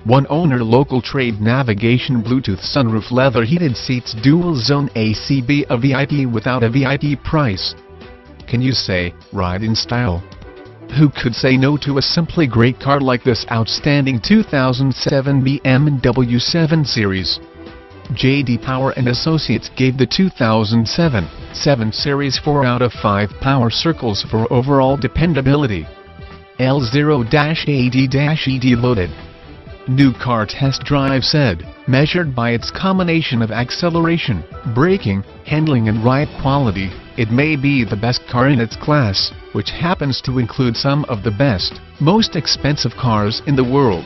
One owner, local trade, navigation, Bluetooth, sunroof, leather heated seats, dual zone AC, be a VIP without a VIP price. Can you say, ride in style? Who could say no to a simply great car like this outstanding 2007 BMW 7 Series? J.D. Power & Associates gave the 2007 7 Series 4 out of 5 power circles for overall dependability. L0-AD-ED loaded. New car test drive said, measured by its combination of acceleration, braking, handling and ride quality, it may be the best car in its class, which happens to include some of the best, most expensive cars in the world.